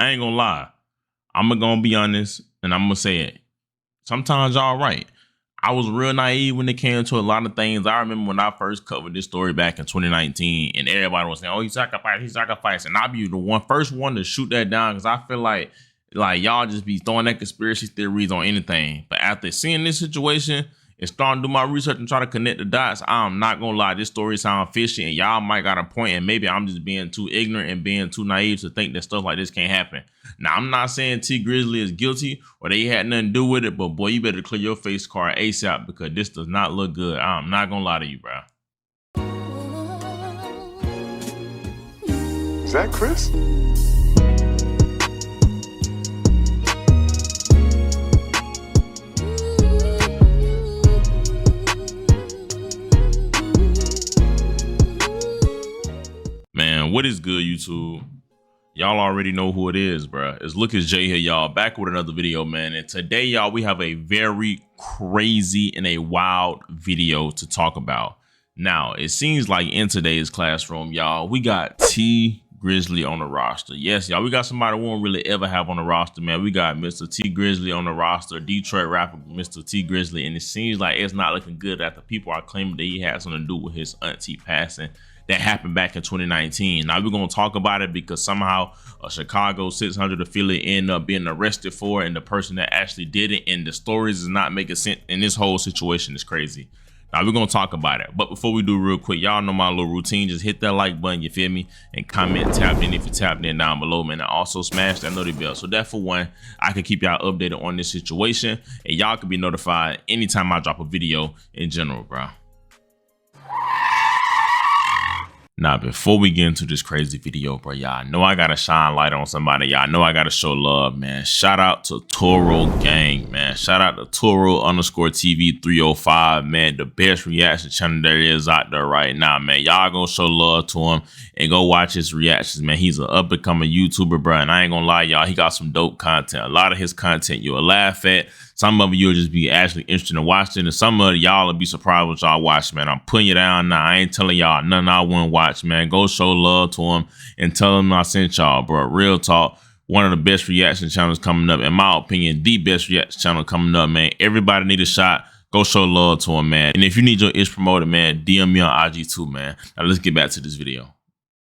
I ain't gonna lie. I'm gonna be honest, and I'm gonna say it. Sometimes y'all right. I was real naive when it came to a lot of things. I remember when I first covered this story back in 2019, and everybody was saying, "Oh, he sacrificed," and I'll be the first one to shoot that down because I feel like y'all just be throwing that conspiracy theories on anything. But after seeing this situation and starting to do my research and try to connect the dots, I'm not gonna lie, this story sounds fishy, and y'all might got a point, and maybe I'm just being too ignorant and being too naive to think that stuff like this can't happen. Now, I'm not saying T Grizzly is guilty or they had nothing to do with it, but boy, you better clear your face card ASAP because this does not look good. I'm not gonna lie to you, bro. Is that Chris? Man, what is good, YouTube? Y'all already know who it is, bruh. It's Lucas J here, y'all, back with another video, man. And today, y'all, we have a very crazy and a wild video to talk about. Now, it seems like in today's classroom, y'all, we got T Grizzly on the roster. Yes, y'all, we got somebody we won't really ever have on the roster, man. We got Mr. T Grizzly on the roster, Detroit rapper Mr. T Grizzly, and it seems like it's not looking good after people are claiming that he had something to do with his auntie passing. That happened back in 2019. Now we're gonna talk about it because somehow a Chicago 600 affiliate ended up being arrested for it, and the person that actually did it, and the stories is not making sense, and this whole situation is crazy. Now we're gonna talk about it, but before we do, real quick, y'all know my little routine. Just hit that like button, you feel me, and comment, tap in if you tapped in down below, man, and also smash that notification bell so that for one, I can keep y'all updated on this situation, and y'all can be notified anytime I drop a video in general, bro. Now, before we get into this crazy video, bro, y'all know I gotta shine light on somebody. Y'all know I gotta show love, man. Shout out to Toro Gang, man. Shout out to Toro_TV 305, man. The best reaction channel there is out there right now, man. Y'all gonna show love to him and go watch his reactions, man. He's an up-and-coming YouTuber, bro, and I ain't gonna lie, y'all, he got some dope content. A lot of his content you'll laugh at. Some of you'll just be actually interested in watching, and some of y'all will be surprised what y'all watch, man. I'm putting you down now. I ain't telling y'all nothing I wouldn't watch, man. Go show love to him and tell him I sent y'all, bro. Real talk. One of the best reaction channels coming up. In my opinion, the best reaction channel coming up, man. Everybody need a shot. Go show love to him, man. And if you need your itch promoted, man, DM me on IG too, man. Now let's get back to this video.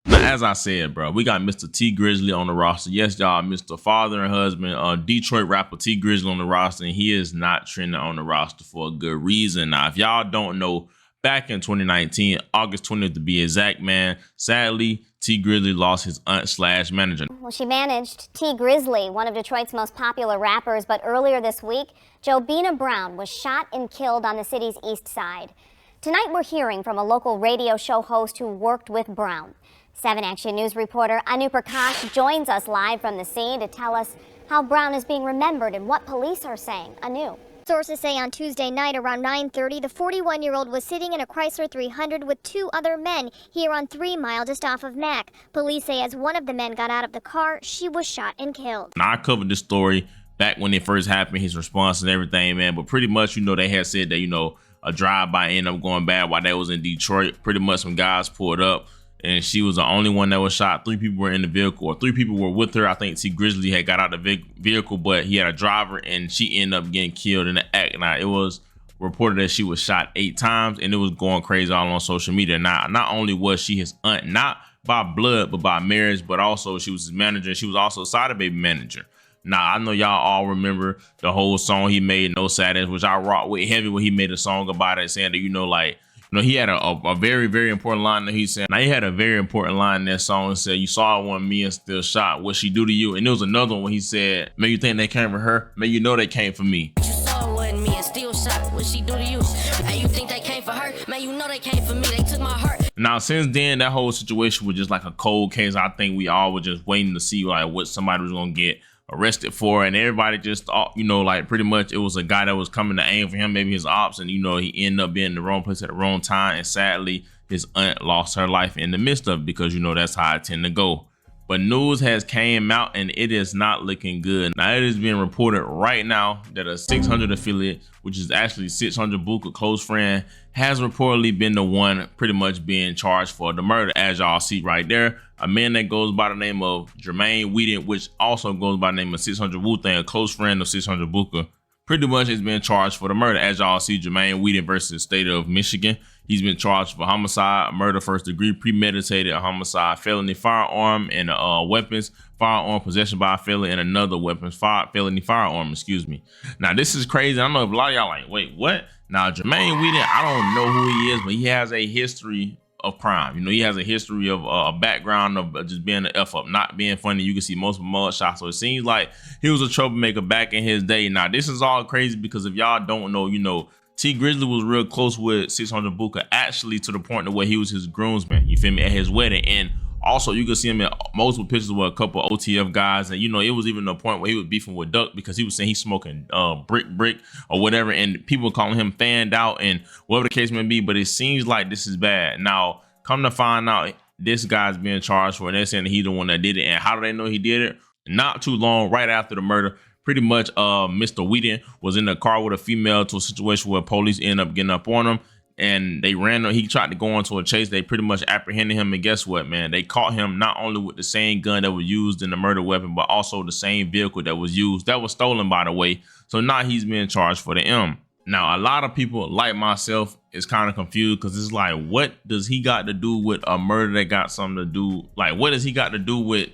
Now, as I said, bro, we got Mr. T Grizzly on the roster. Yes, y'all, Mr. Father and Husband, Detroit rapper T Grizzly on the roster, and he is not trending on the roster for a good reason. Now, if y'all don't know, back in 2019, August 20th to be exact, man, sadly, T Grizzly lost his aunt/manager. Well, she managed T Grizzly, one of Detroit's most popular rappers, but earlier this week, Jobina Brown was shot and killed on the city's east side. Tonight, we're hearing from a local radio show host who worked with Brown. 7 Action News reporter Anu Prakash joins us live from the scene to tell us how Brown is being remembered and what police are saying. Anu. Sources say on Tuesday night around 9:30, the 41-year-old was sitting in a Chrysler 300 with 2 other men here on 3 Mile just off of Mack. Police say as one of the men got out of the car, she was shot and killed. Now, I covered this story back when it first happened, his response and everything, man, but pretty much, you know, they had said that, you know, a drive-by ended up going bad while they was in Detroit. Pretty much some guys pulled up, and she was the only one that was shot. 3 people were in the vehicle, or 3 people were with her. I think T Grizzly had got out of the vehicle, but he had a driver, and she ended up getting killed in the act. Now, it was reported that she was shot 8 times, and it was going crazy all on social media. Now, not only was she his aunt, not by blood, but by marriage, but also she was his manager, and she was also a side baby manager. Now, I know y'all all remember the whole song he made, No Sadness, which I rock with heavy when he made a song about it, saying that, you know, like, you know, he had a very, very important line that he said. Now, he had a very important line in that song and said, "You saw one me and still shot. What she do to you?" And there was another one when he said, "May you think they came for her? May you know they came for me." You saw one me and still shot. What she do to you? May you think they came for her? May you know they came for me. They took my heart. Now, since then, that whole situation was just like a cold case. I think we all were just waiting to see like what somebody was gonna get arrested for, and everybody just thought, you know, like pretty much it was a guy that was coming to aim for him, maybe his ops, and you know, he ended up being in the wrong place at the wrong time, and sadly his aunt lost her life in the midst of it, because you know that's how I tend to go. But news has came out and it is not looking good. Now it is being reported right now that a 600 affiliate, which is actually 600 Book, a close friend, has reportedly been the one pretty much being charged for the murder. As y'all see right there, a man that goes by the name of Jermaine Whedon, which also goes by the name of 600 Wu-Thang, a close friend of 600 Booker, pretty much has been charged for the murder. As y'all see, Jermaine Whedon versus state of Michigan. He's been charged for homicide, murder, first degree, premeditated homicide, felony firearm, and weapons, firearm possession by a felon, and another weapons, felony firearm, excuse me. Now, this is crazy. I know if a lot of y'all like, wait, what? Now, Jermaine Whedon, I don't know who he is, but he has a history of crime. You know, he has a history of a background of just being an F up, not being funny. You can see most of mud shots. So it seems like he was a troublemaker back in his day. Now, this is all crazy because if y'all don't know, you know, T Grizzly was real close with 600 Booker, actually to the point where he was his groomsman, you feel me, at his wedding. And also you can see him in multiple pictures with a couple of OTF guys. And you know, it was even a point where he was beefing with Duck because he was saying he's smoking brick or whatever, and people were calling him fanned out and whatever the case may be. But it seems like this is bad. Now, come to find out, this guy's being charged for it. They're saying that he's the one that did it. And how do they know he did it? Not too long right after the murder, pretty much Mr. Whedon was in the car with a female to a situation where police end up getting up on him, and they ran. He tried to go into a chase. They pretty much apprehended him, and guess what, man? They caught him not only with the same gun that was used in the murder weapon, but also the same vehicle that was used, that was stolen, by the way. So now he's being charged for the M. Now, a lot of people like myself is kind of confused because it's like, what does he got to do with a murder that got something to do? Like, what does he got to do with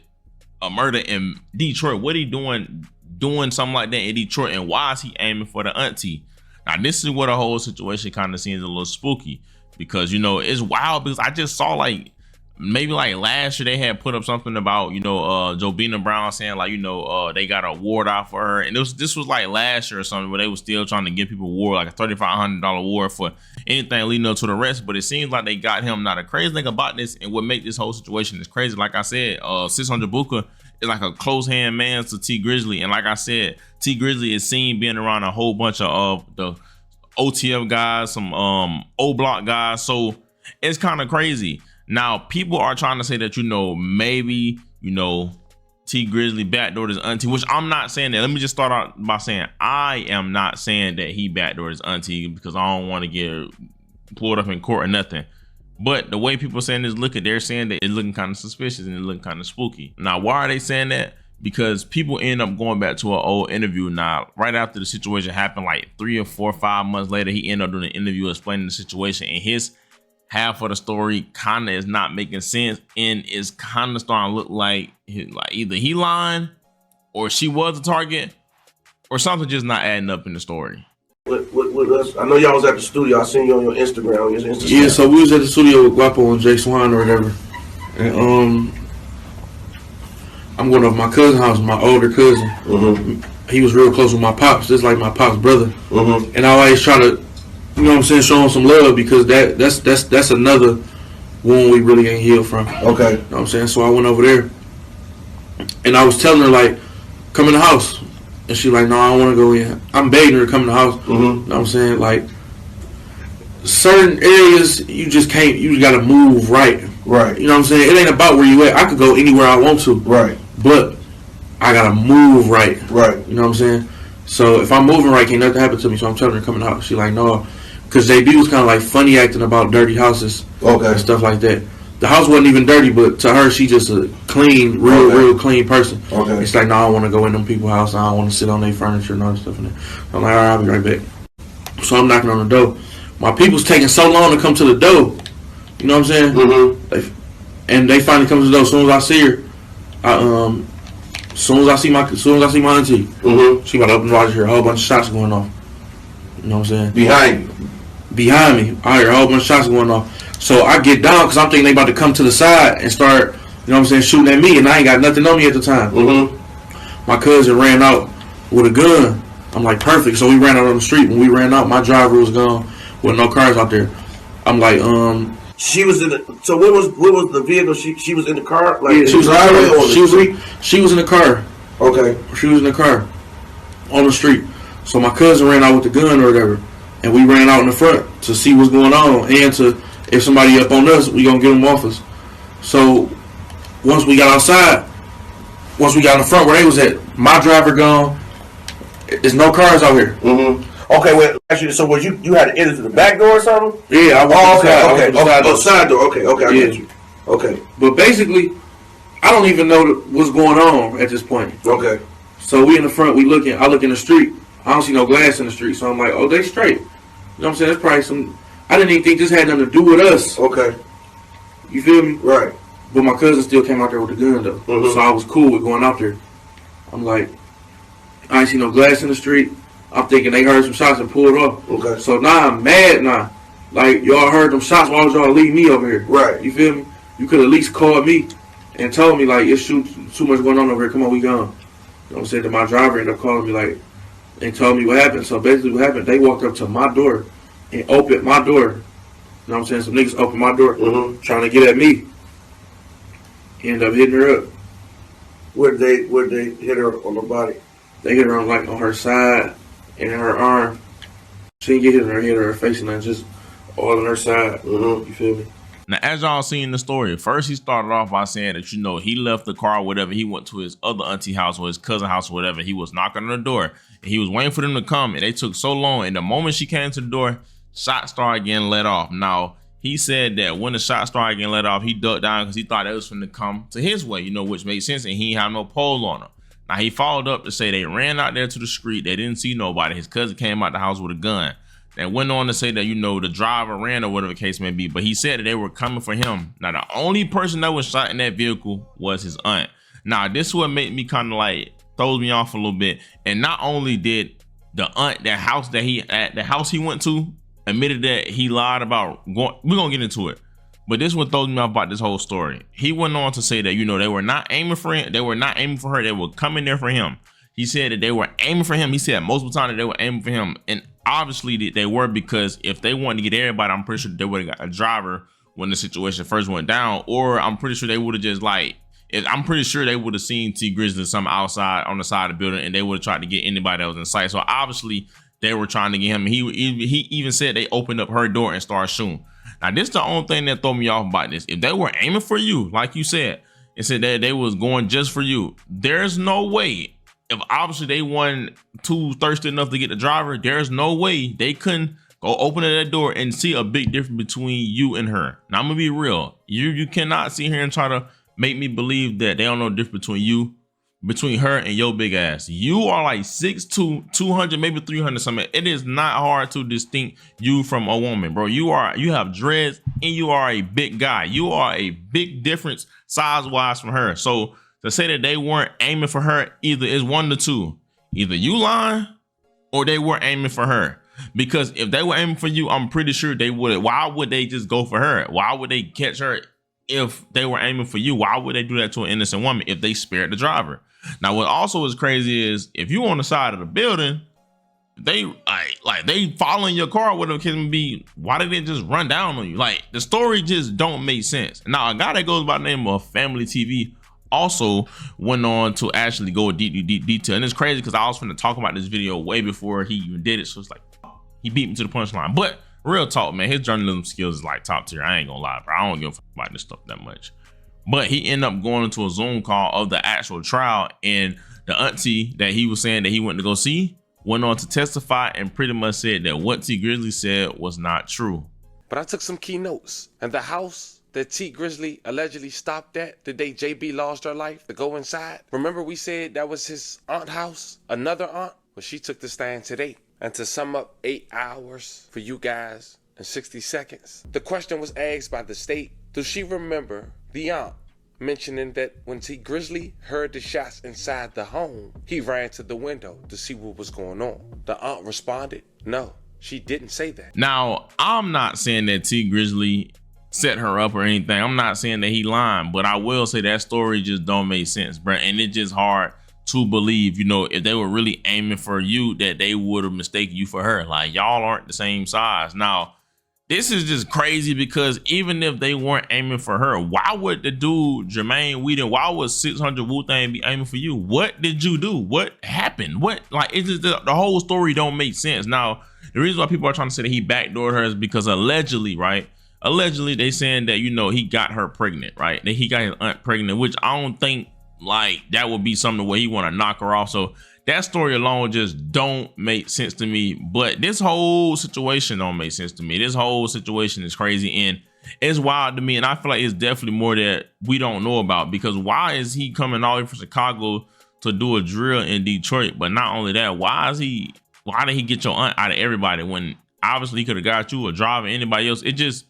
a murder in Detroit? What he doing something like that in Detroit, and why is he aiming for the auntie? Now, this is where the whole situation kind of seems a little spooky, because, you know, it's wild because I just saw like maybe like last year they had put up something about, you know, Jobina Brown saying like, you know, they got a award out for her, and this was like last year or something where they were still trying to give people award, like a $3,500 award for anything leading up to the arrest. But it seems like they got him. Now, the crazy thing about this and what make this whole situation is crazy, like I said, 600 Booker is like a close hand man to T Grizzly, and like I said, T Grizzly is seen being around a whole bunch of the OTF guys, some O Block guys. So it's kind of crazy. Now, people are trying to say that, you know, maybe, you know, T Grizzly backdoored his auntie, which I'm not saying that. Let me just start out by saying I am not saying that he backdoored his auntie, because I don't want to get pulled up in court or nothing. But the way people are saying this, they're saying that it's looking kind of suspicious and it's looking kind of spooky. Now, why are they saying that? Because people end up going back to an old interview. Now, right after the situation happened, like 3 or 4 or 5 months later, he ended up doing an interview explaining the situation, and his half of the story kind of is not making sense, and it's kind of starting to look like either he lying or she was a target or something just not adding up in the story. With us, I know y'all was at the studio. I seen you on your Instagram. Yeah, so we was at the studio with Guapo and Jay Swan or whatever, and I'm going to my cousin's house, my older cousin. Mm-hmm. He was real close with my pops, just like my pops' brother. Mm-hmm. And I always try to, you know what I'm saying, show him some love, because that's another wound we really ain't healed from. Okay. You know what I'm saying? So I went over there, and I was telling her, like, come in the house. And she like, no, I don't want to go in. I'm begging her to come in the house. Mm-hmm. You know what I'm saying? Like, certain areas, you just can't, you got to move right. Right. You know what I'm saying? It ain't about where you at. I could go anywhere I want to. Right. But I got to move right. Right. You know what I'm saying? So if I'm moving right, can't nothing happen to me. So I'm telling her to come in the house. She like, no. Because JB was kind of like funny acting about dirty houses. Okay. And stuff like that. The house wasn't even dirty, but to her, she just a clean, real clean person. Okay. It's like, no, I don't want to go in them people's house. I don't want to sit on their furniture and all that stuff in there. I'm like, all right, I'll be right back. So I'm knocking on the door. My people's taking so long to come to the door. You know what I'm saying? Mm-hmm. And they finally come to the door. As soon as I see her, as soon as I see my auntie, mm-hmm. She about to open the door. I hear a whole bunch of shots going off. You know what I'm saying? Behind me, I hear a whole bunch of shots going off. So I get down because I'm thinking they about to come to the side and start, you know what I'm saying, shooting at me, and I ain't got nothing on me at the time. Mm-hmm. My cousin ran out with a gun. I'm like, perfect. So we ran out on the street. When we ran out, my driver was gone with no cars out there. I'm like, She was in the. So what was the vehicle? She was in the car. Like, yeah, she was in the car. She was in the car. Okay. She was in the car on the street. So my cousin ran out with the gun or whatever, and we ran out in the front to see what's going on, and to, if somebody up on us, we gonna get them off us. So once we got outside, once we got in the front where they was at, my driver gone. There's no cars out here. Okay, wait. Actually, so was you had to enter through the back door or something? Yeah, I walked Okay. Side door. Okay, I get you. Okay. But basically, I don't even know what's going on at this point. Okay. So we in the front, I look in the street. I don't see no glass in the street, so I'm like, oh, they straight. You know what I'm saying? That's probably some. I didn't even think this had nothing to do with us. Okay. You feel me? Right. But my cousin still came out there with a gun though, so I was cool with going out there. I'm like, I ain't see no glass in the street. I'm thinking they heard some shots and pulled off. Okay. So now I'm mad now. Like, y'all heard them shots, why would y'all leave me over here? Right. You feel me? You could at least call me and told me, like, it's too much going on over here. Come on, we gone. You know what I'm saying? Then my driver ended up calling me, like, and told me what happened. So basically what happened, they walked up to my door and opened my door. You know what I'm saying? Some niggas opened my door trying to get at me. Ended up hitting her up. Where'd they hit her on the body? They hit her on her side and in her arm. She didn't get hit in her head or her face, and just all on her side. You feel me? Now, as y'all seen the story, first he started off by saying that, you know, he left the car or whatever. He went to his other auntie house or his cousin house or whatever. He was knocking on the door, and he was waiting for them to come, and they took so long. And the moment she came to the door, shots started getting let off. Now, he said that when the shot started getting let off, he ducked down because he thought that was going to come to his way, you know, which made sense, and he didn't have no pole on him. Now, he followed up to say they ran out there to the street. They didn't see nobody. His cousin came out the house with a gun. They went on to say that, you know, the driver ran or whatever the case may be, but he said that they were coming for him. Now, the only person that was shot in that vehicle was his aunt. Now, this is what made me kind of like, throws me off a little bit. And not only did the aunt, the house he went to, admitted that he lied about going, we're gonna get into it, but this is what throws me off about this whole story. He went on to say that, you know, they were not aiming for him, they were not aiming for her, they were coming there for him. He said that they were aiming for him. He said multiple times that they were aiming for him, and obviously they were, because if they wanted to get everybody, I'm pretty sure they would have got a driver when the situation first went down, or I'm pretty sure they would have just like, I'm pretty sure they would have seen T Grizzly some outside on the side of the building, and they would have tried to get anybody that was in sight. So obviously they were trying to get him. He even said they opened up her door and started shooting. Now, this is the only thing that threw me off about this. If they were aiming for you, like you said, and said that they was going just for you, there's no way. If obviously they weren't too thirsty enough to get the driver, there's no way they couldn't go open that door and see a big difference between you and her. Now, I'm gonna be real. You cannot sit here and try to make me believe that they don't know the difference between her and your big ass. You are like 6'2", 200, maybe 300 something. It is not hard to distinct you from a woman, bro. You have dreads and you are a big guy. You are a big difference size-wise from her. So to say that they weren't aiming for her, either is one to two. Either you lying or they were aiming for her. Because if they were aiming for you, I'm pretty sure they would. Why would they just go for her? Why would they catch her if they were aiming for you? Why would they do that to an innocent woman if they spared the driver? Now, what also is crazy is if you on the side of the building, they they following your car, whatever it can be, why did they just run down on you? Like, the story just don't make sense. Now, a guy that goes by the name of Family TV also went on to actually go deep detail. And it's crazy because I was finna talk about this video way before he even did it. So it's like, he beat me to the punchline. But real talk, man, his journalism skills is like top tier. I ain't gonna lie, bro. I don't give a fuck about this stuff that much. But he ended up going into a Zoom call of the actual trial, and the auntie that he was saying that he went to go see went on to testify and pretty much said that what T Grizzly said was not true. But I took some key notes, and the house that T Grizzly allegedly stopped at the day JB lost her life to go inside. Remember we said that was his aunt's house? Another aunt? Well, she took the stand today. And to sum up 8 hours for you guys in 60 seconds, the question was asked by the state, does she remember the aunt mentioning that when T Grizzly heard the shots inside the home, he ran to the window to see what was going on? The aunt responded, no, she didn't say that. Now, I'm not saying that T Grizzly set her up or anything. I'm not saying that he lying, but I will say that story just don't make sense, bro. And it's just hard to believe, you know, if they were really aiming for you, that they would have mistaken you for her. Like, y'all aren't the same size. Now, this is just crazy because even if they weren't aiming for her, why would the dude Jermaine Whedon, why would 600 Wu-Tang be aiming for you? What did you do? What happened? What, like, it's just the whole story don't make sense. Now, the reason why people are trying to say that he backdoored her is because allegedly, right? allegedly they saying that, you know, he got her pregnant, right? That he got his aunt pregnant, which I don't think like that would be something where he want to knock her off. So that story alone just don't make sense to me. But this whole situation don't make sense to me. This whole situation is crazy and it's wild to me. And I feel like it's definitely more that we don't know about, because why is he coming all the way from Chicago to do a drill in Detroit? But not only that, why did he get your aunt out of everybody when obviously he could have got you or driver, anybody else? It just,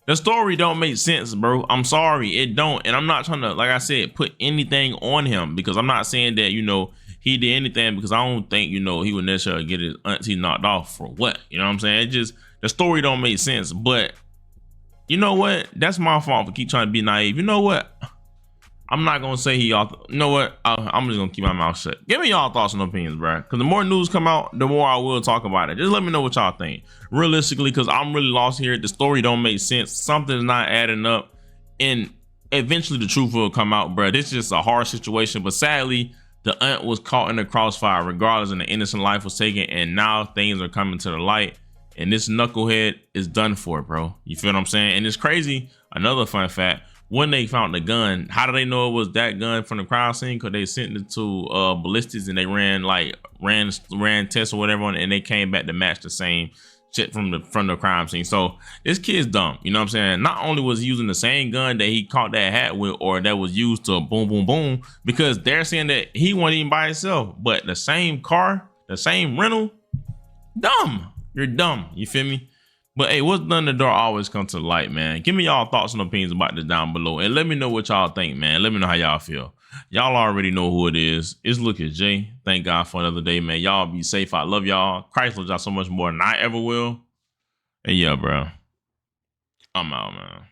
the story don't make sense, bro. I'm sorry, it don't. And I'm not trying to, like I said, put anything on him, because I'm not saying that, you know, he did anything, because I don't think, you know, he would necessarily get his auntie knocked off for what, you know what I'm saying? It just, the story don't make sense. But you know what? That's my fault for keep trying to be naive. You know what? I'm not gonna say you know what? I'm just gonna keep my mouth shut. Give me y'all thoughts and opinions, bro. Because the more news come out, the more I will talk about it. Just let me know what y'all think. Realistically, because I'm really lost here. The story don't make sense. Something's not adding up, and eventually the truth will come out, bro. This is just a hard situation, but sadly, the aunt was caught in the crossfire, regardless, and the innocent life was taken, and now things are coming to the light. And this knucklehead is done for, bro. You feel what I'm saying? And it's crazy. Another fun fact, when they found the gun, how do they know it was that gun from the crime scene? Because they sent it to ballistics and they ran tests or whatever, and they came back to match the same shit from the crime scene. So this kid's dumb. You know what I'm saying? Not only was he using the same gun that he caught that hat with, or that was used to boom, boom, boom, because they're saying that he wasn't even by himself, but the same car, the same rental, dumb. You're dumb. You feel me? But hey, what's done in the door always comes to the light, man. Give me y'all thoughts and opinions about this down below, and let me know what y'all think, man. Let me know how y'all feel. Y'all already know who it is. It's Look at Jay. Thank God for another day, man. Y'all be safe. I love y'all. Christ loves y'all so much more than I ever will. And yeah, bro, I'm out, man.